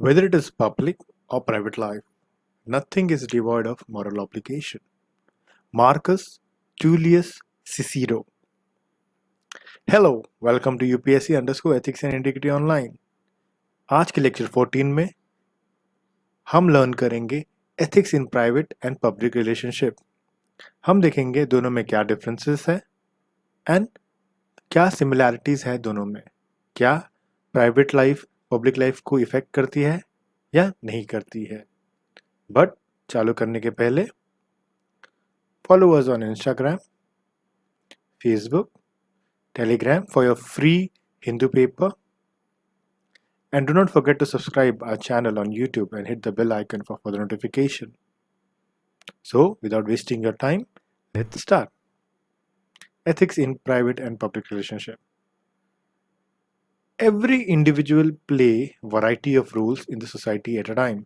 Whether it is public or private life, nothing is devoid of moral obligation. Marcus Tullius Cicero. Hello, welcome to UPSC underscore ethics and integrity online. आज के lecture 14 में हम learn करेंगे ethics in private and public relationship. हम देखेंगे दोनों में क्या डिफरेंसेस है एंड क्या सिमिलैरिटीज है दोनों में। क्या प्राइवेट लाइफ पब्लिक लाइफ को इफेक्ट करती है या नहीं करती है। बट चालू करने के पहले follow us on Instagram, Facebook, Telegram for your free Hindu paper. And do not forget to subscribe our channel on YouTube and hit the bell icon for further notification. So, without wasting your time, let's start. Ethics in private and public relationship. Every individual play variety of roles in the society at a time,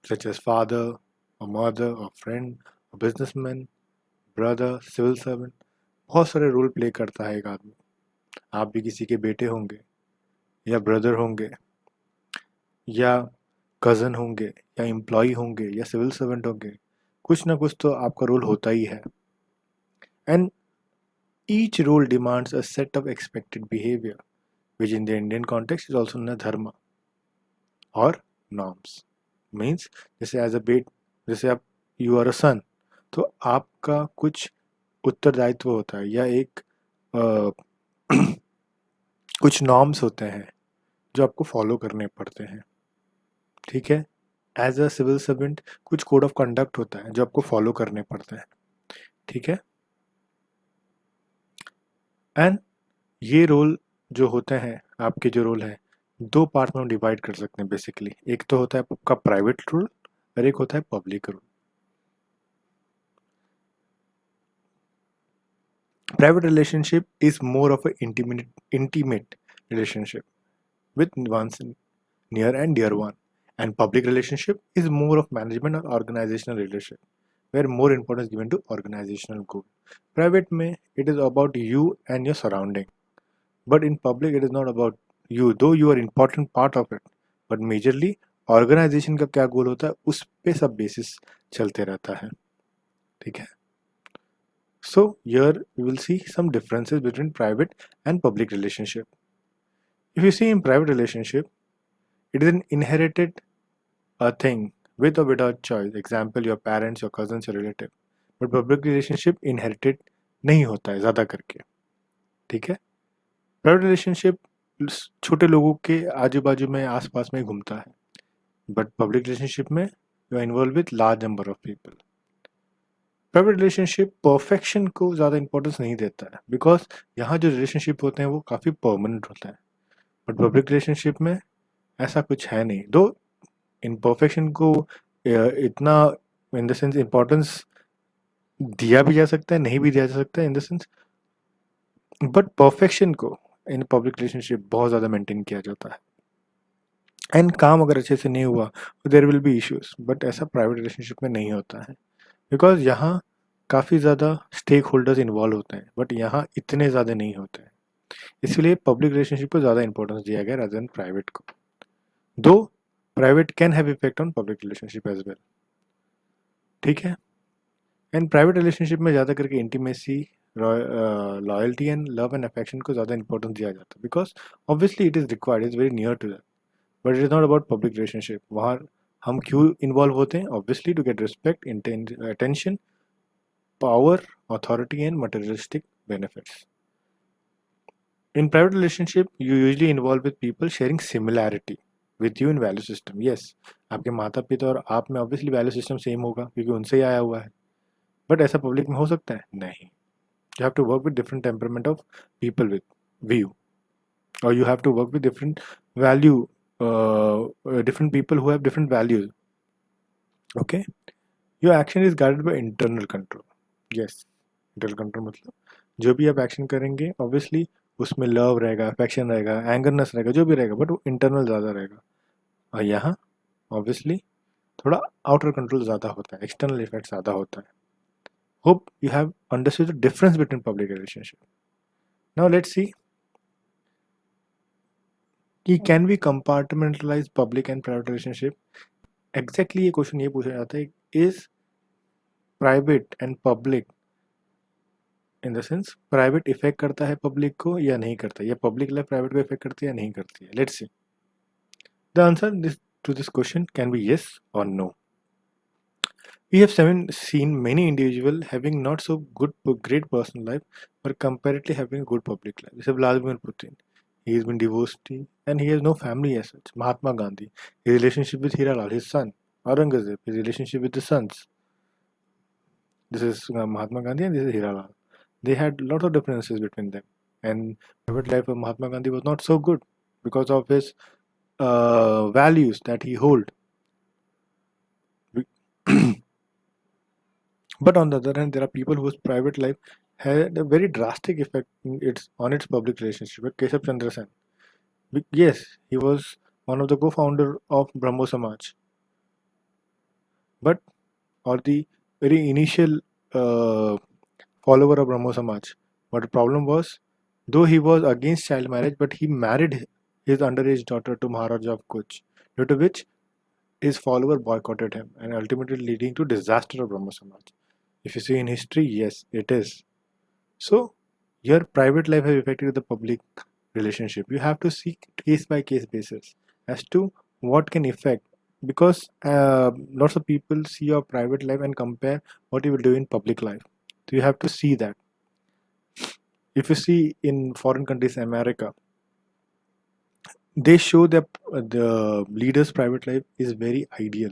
such as father, a mother, a friend, a businessman, brother, civil servant. बहुत सारे role play करता है एक आदमी। आप भी किसी के बेटे होंगे या ब्रदर होंगे या कज़न होंगे या एम्प्लॉय होंगे या सिविल सर्वेंट होंगे, कुछ ना कुछ तो आपका रोल होता ही है। And each role demands a set of expected behaviour which in the Indian context is also न धर्म और नॉर्म्स। मीन्स जैसे एज अ जैसे आप यू आर अ सन, तो आपका कुछ उत्तरदायित्व होता है या एक कुछ नॉर्म्स होते हैं जो आपको फॉलो करने पड़ते हैं। ठीक है। एज अ सिविल सर्वेंट कुछ कोड ऑफ कंडक्ट होता है जो आपको फॉलो करने पड़ते हैं। ठीक है। एंड ये रोल जो होते हैं, आपके जो रोल है, दो पार्ट में हम डिवाइड कर सकते हैं बेसिकली। एक तो होता है आपका प्राइवेट रोल और एक होता है public role. Private relationship is more of a intimate relationship with one's near and dear one, and public relationship is more of management or organizational relationship where more importance given to organizational goal. Private में it is about you and your surrounding, but in public it is not about you, though you are important part of it, but majorly organization का क्या गोल होता है उस पे सब basis चलते रहता है। ठीक है। So here we will see some differences between private and public relationship. If you see in private relationship, it is an inherited a thing with or without choice. Example, your parents, your cousins, your relative. But public relationship inherited नहीं होता है ज़्यादा करके। ठीक है। Private relationship छोटे लोगों के आजू बाजू में आस पास में घूमता है, बट पब्लिक रिलेशनशिप में you are involve with large number of people. Private relationship perfection को ज़्यादा इंपॉर्टेंस नहीं देता है, बिकॉज यहाँ जो रिलेशनशिप होते हैं वो काफ़ी परमानेंट होता है। बट पब्लिक रिलेशनशिप में ऐसा कुछ है नहीं, दो इम्परफेक्शन को इतना इन द सेंस इम्पोर्टेंस दिया भी जा सकता है, नहीं भी दिया जा सकता है इन द सेंस, बट परफेक्शन को इन पब्लिक रिलेशनशिप बहुत ज़्यादा मेंटेन किया जाता है। एंड काम अगर अच्छे से नहीं हुआ तो there will be issues, but ऐसा प्राइवेट रिलेशनशिप में नहीं होता है, बिकॉज यहाँ काफ़ी ज़्यादा स्टेक होल्डर्स इन्वॉल्व होते हैं, बट यहाँ इतने ज़्यादा नहीं होते हैं। इसलिए पब्लिक रिलेशनशिप को ज़्यादा इंपॉर्टेंस दिया गया रादर देन प्राइवेट को, दो private can have effect on public relationship as well. ठीक है। एंड प्राइवेट रिलेशनशिप में ज़्यादा करके intimacy, loyalty and love and affection को ज़्यादा इंपॉर्टेंस दिया जाता है, because obviously it is required, is very near to that, but it is not about public relationship. वहाँ हम क्यों इन्वॉल्व होते हैं? Obviously to get respect, attention, power, authority and materialistic benefits. In private relationship, you usually involve with people sharing similarity with you in value system. Yes, आपके माता पिता और आप में obviously value system same होगा क्योंकि उनसे ही आया हुआ है, बट ऐसा पब्लिक में हो सकता है? नहीं। You have to work with different temperament of people with view, or you have to work with different value, different people who have different values. Okay, your action is guided by internal control. Yes, internal control मतलब जो भी आप action करेंगे obviously उसमें love रहेगा, affection रहेगा, angerness रहेगा, जो भी रहेगा, बट वो इंटरनल ज़्यादा रहेगा। और यहाँ ऑब्वियसली थोड़ा आउटर कंट्रोल ज़्यादा होता है, एक्सटर्नल इफेक्ट ज़्यादा होता है। Hope you have understood the difference between public relationship. Now let's see कि can we compartmentalize public and private relationship. Exactly ये क्वेश्चन ये पूछा जाता है, is private and public in the sense private effect करता है पब्लिक को या नहीं करता, या पब्लिक लाइफ प्राइवेट को इफेक्ट करती है या नहीं करती है. Let's see the answer to this question can be yes or no. We have seen many individuals having not so good great personal life but comparatively having a good public life. This is Vladimir Putin. He has been divorced and he has no family as such. Mahatma Gandhi, his relationship with Hiralal, his son. Aurangzeb, his relationship with the sons. This is Mahatma Gandhi and this is Hiralal. They had lot of differences between them. And private life of Mahatma Gandhi was not so good because of his values that he hold. But on the other hand, there are people whose private life had a very drastic effect on its public relationship. Like Keshav Chandra Sen. Yes, he was one of the co-founder of Brahmo Samaj, but or the very initial follower of Brahmo Samaj. But the problem was, though he was against child marriage, but he married his underage daughter to Maharaja of Kuch, due to which his follower boycotted him, and ultimately leading to disaster of Brahmo Samaj. If you see in history, yes, it is. So your private life has affected the public relationship. You have to see case by case basis as to what can affect, because lots of people see your private life and compare what you will do in public life. So you have to see that. If you see in foreign countries, America, they show that the leader's private life is very ideal,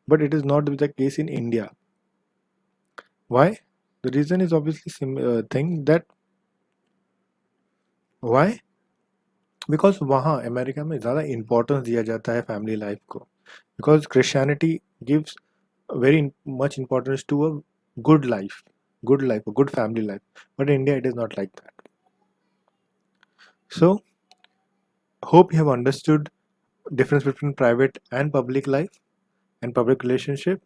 but it is not the case in India. Why? The reason is obviously thing that why, because वहाँ America में ज़्यादा importance दिया जाता है family life को, because Christianity gives very much importance to a good life, good family life, but India it is not like that. So hope you have understood difference between private and public life and public relationship.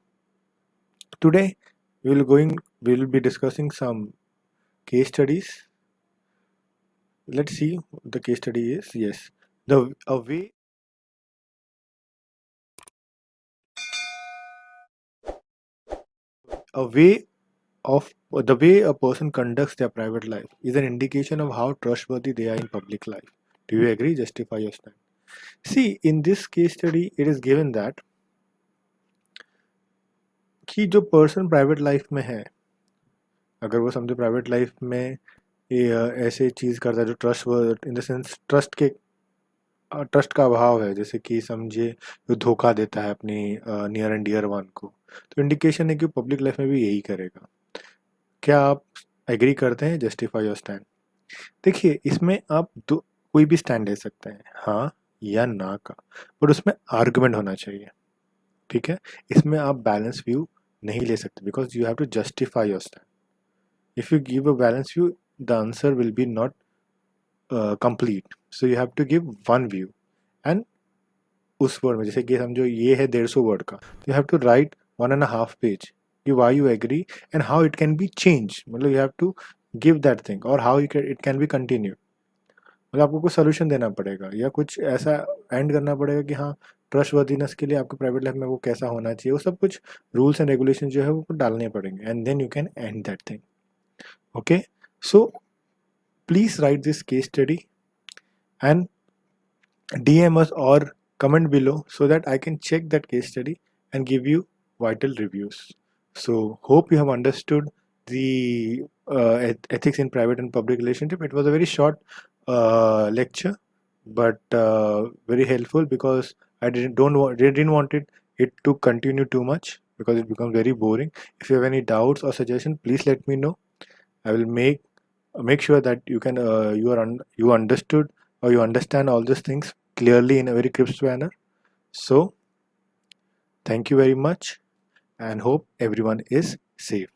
Today we will be discussing some case studies. Let's see, the case study is, yes, the a way a way of the way a person conducts their private life is an indication of how trustworthy they are in public life. Do you agree? Justify your stand. See, in this case study, it is given that कि जो person private life में है, अगर वो समझो private life में ये ऐसे चीज़ करता है जो trust in the sense trust का अभाव है, जैसे कि समझे जो धोखा देता है अपनी नियर एंड डियर वन को, तो इंडिकेशन है कि पब्लिक लाइफ में भी यही करेगा. क्या आप एग्री करते हैं? Justify your stand. देखिए, इसमें आप कोई भी स्टैंड ले सकते हैं, हाँ या ना का, बट उसमें आर्गुमेंट होना चाहिए. ठीक है, इसमें आप बैलेंस व्यू नहीं ले सकते, because you have to justify your stand. If you give a balance view, the answer will be not complete. So you have to give one view, and उस वर्ड में, जैसे कि समझो ये है 150 वर्ड का, you have to write 1.5 page कि why you agree and how it can be change. मतलब you have to give that thing, और how it can B continue. मतलब आपको कुछ सोल्यूशन देना पड़ेगा या कुछ ऐसा एंड करना पड़ेगा कि हाँ, ट्रस्टवर्दीनेस के लिए आपको प्राइवेट लाइफ में वो कैसा होना चाहिए, वो सब कुछ रूल्स एंड रेगुलेशन जो है वो डालने पड़ेंगे, and then you can and that thing. Okay, so please write this case study and DM us or comment below so that I can check that case study and give you vital reviews. So hope you have understood the ethics in private and public relationship. It was a very short lecture, but very helpful, because I didn't want it to continue too much, because it becomes very boring. If you have any doubts or suggestions, please let me know. I will make sure that you understood or you understand all these things clearly in a very crisp manner. So thank you very much, and hope everyone is safe.